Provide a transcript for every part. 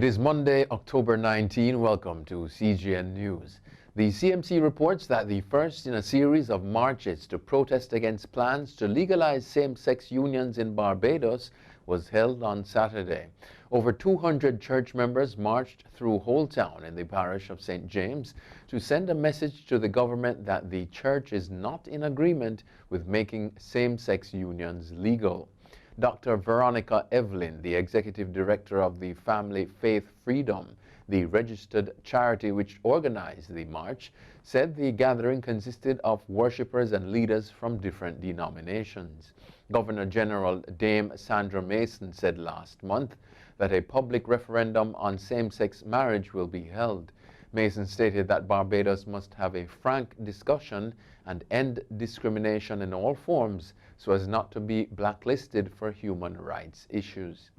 It is Monday, October 19. Welcome to CGN News. The CMC reports that the first in a series of marches to protest against plans to legalize same-sex unions in Barbados was held on Saturday. Over 200 church members marched through Whole Town in the parish of St. James to send a message to the government that the church is not in agreement with making same-sex unions legal. Dr. Veronica Evelyn, the executive director of the Family Faith Freedom, the registered charity which organized the march, said the gathering consisted of worshippers and leaders from different denominations. Governor General Dame Sandra Mason said last month that a public referendum on same-sex marriage will be held. Mason stated that Barbados must have a frank discussion and end discrimination in all forms so as not to be blacklisted for human rights issues.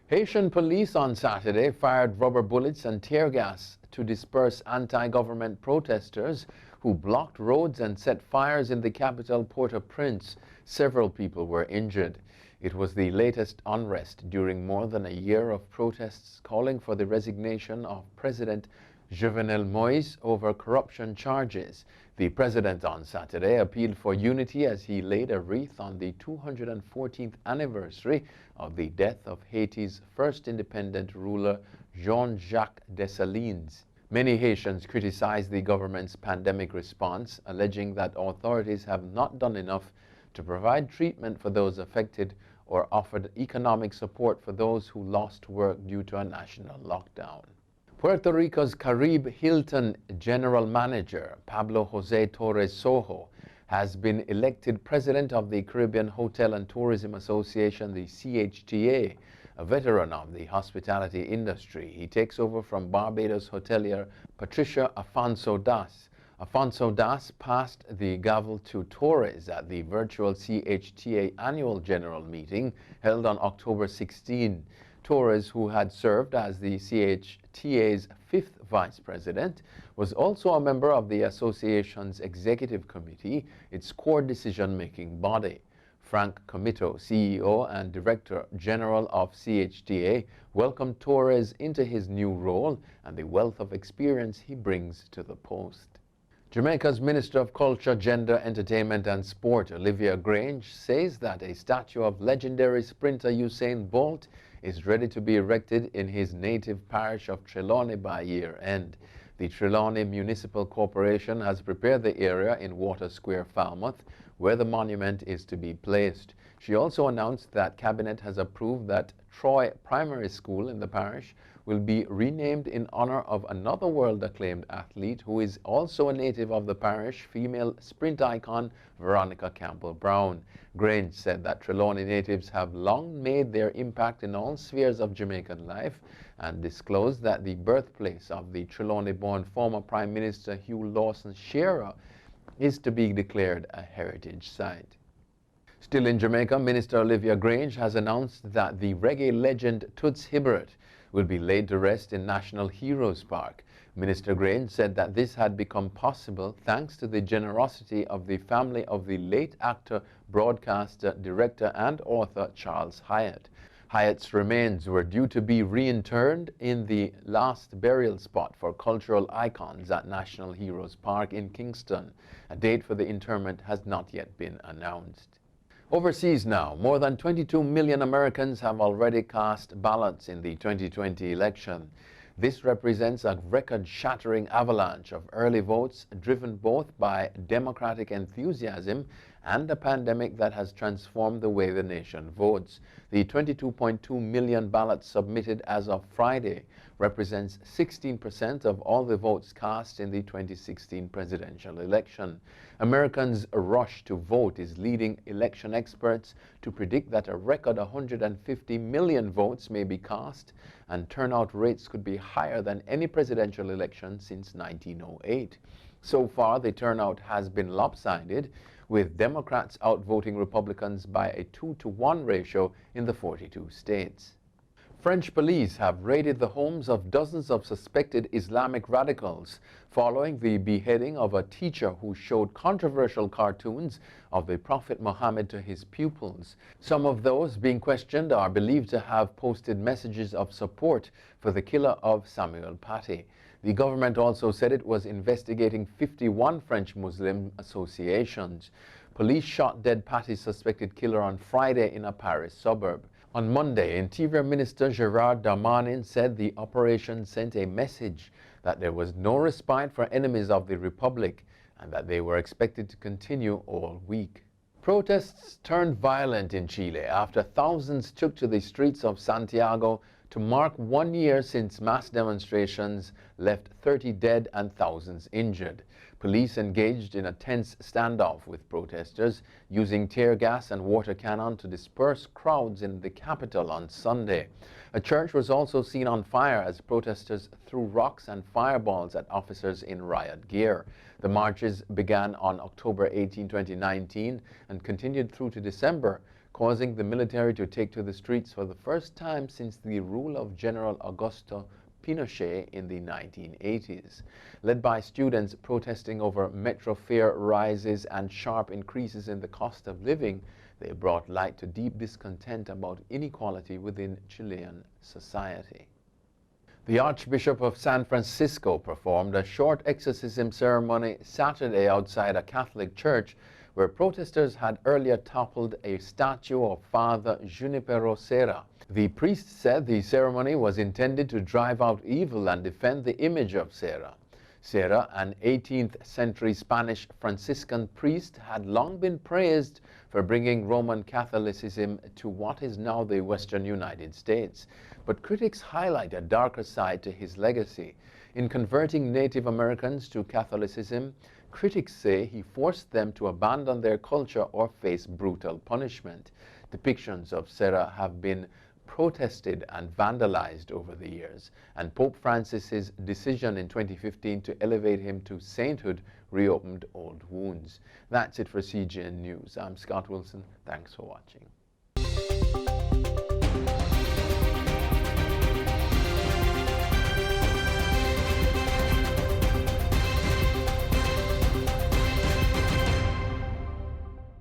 Haitian police on Saturday fired rubber bullets and tear gas to disperse anti-government protesters who blocked roads and set fires in the capital Port-au-Prince. Several people were injured. It was the latest unrest during more than a year of protests calling for the resignation of President Jovenel Moïse over corruption charges. The president on Saturday appealed for unity as he laid a wreath on the 214th anniversary of the death of Haiti's first independent ruler, Jean-Jacques Dessalines. Many Haitians criticized the government's pandemic response, alleging that authorities have not done enough to provide treatment for those affected or offered economic support for those who lost work due to a national lockdown. Puerto Rico's Caribe Hilton General Manager, Pablo Jose Torres Sojo, has been elected president of the Caribbean Hotel and Tourism Association, the CHTA, a veteran of the hospitality industry. He takes over from Barbados hotelier Patricia Afonso Das. Afonso Das passed the gavel to Torres at the virtual CHTA annual general meeting held on October 16. Torres, who had served as the CHTA's fifth vice president, was also a member of the association's executive committee, its core decision-making body. Frank Comito, CEO and Director General of CHTA, welcomed Torres into his new role and the wealth of experience he brings to the post. Jamaica's Minister of Culture, Gender, Entertainment and Sport, Olivia Grange, says that a statue of legendary sprinter Usain Bolt is ready to be erected in his native parish of Trelawny by year-end. The Trelawny Municipal Corporation has prepared the area in Water Square, Falmouth, where the monument is to be placed. She also announced that Cabinet has approved that Troy Primary School in the parish will be renamed in honor of another world-acclaimed athlete who is also a native of the parish, female sprint icon Veronica Campbell-Brown. Grange said that Trelawny natives have long made their impact in all spheres of Jamaican life and disclosed that the birthplace of the Trelawny-born former Prime Minister Hugh Lawson Shearer is to be declared a heritage site. Still in Jamaica, Minister Olivia Grange has announced that the reggae legend Tiz Hibbert will be laid to rest in National Heroes Park. Minister Grange said that this had become possible thanks to the generosity of the family of the late actor, broadcaster, director and author Charles Hyatt. Hyatt's remains were due to be reinterred in the last burial spot for cultural icons at National Heroes Park in Kingston. A date for the interment has not yet been announced. Overseas now, more than 22 million Americans have already cast ballots in the 2020 election. This represents a record-shattering avalanche of early votes driven both by democratic enthusiasm and a pandemic that has transformed the way the nation votes. The 22.2 million ballots submitted as of Friday represents 16% of all the votes cast in the 2016 presidential election. Americans' rush to vote is leading election experts to predict that a record 150 million votes may be cast, and turnout rates could be higher than any presidential election since 1908. So far, the turnout has been lopsided, with Democrats outvoting Republicans by a 2-to-1 ratio in the 42 states. French police have raided the homes of dozens of suspected Islamic radicals following the beheading of a teacher who showed controversial cartoons of the Prophet Muhammad to his pupils. Some of those being questioned are believed to have posted messages of support for the killer of Samuel Paty. The government also said it was investigating 51 French Muslim associations. Police shot dead Paty's suspected killer on Friday in a Paris suburb. On Monday, Interior Minister Gérald Darmanin said the operation sent a message that there was no respite for enemies of the Republic and that they were expected to continue all week. Protests turned violent in Chile after thousands took to the streets of Santiago to mark 1 year since mass demonstrations left 30 dead and thousands injured. Police engaged in a tense standoff with protesters, using tear gas and water cannon to disperse crowds in the capital on Sunday. A church was also seen on fire as protesters threw rocks and fireballs at officers in riot gear. The marches began on October 18, 2019 and continued through to December, causing the military to take to the streets for the first time since the rule of General Augusto Pinochet in the 1980s. Led by students protesting over metro fare rises and sharp increases in the cost of living, they brought light to deep discontent about inequality within Chilean society. The Archbishop of San Francisco performed a short exorcism ceremony Saturday outside a Catholic church where protesters had earlier toppled a statue of Father Junipero Serra. The priest said the ceremony was intended to drive out evil and defend the image of Serra. Serra, an 18th century Spanish Franciscan priest, had long been praised for bringing Roman Catholicism to what is now the Western United States. But critics highlight a darker side to his legacy. In converting Native Americans to Catholicism, critics say he forced them to abandon their culture or face brutal punishment. Depictions of Serra have been protested and vandalized over the years, and Pope Francis's decision in 2015 to elevate him to sainthood reopened old wounds. That's it for CGN News. I'm Scott Wilson. Thanks for watching.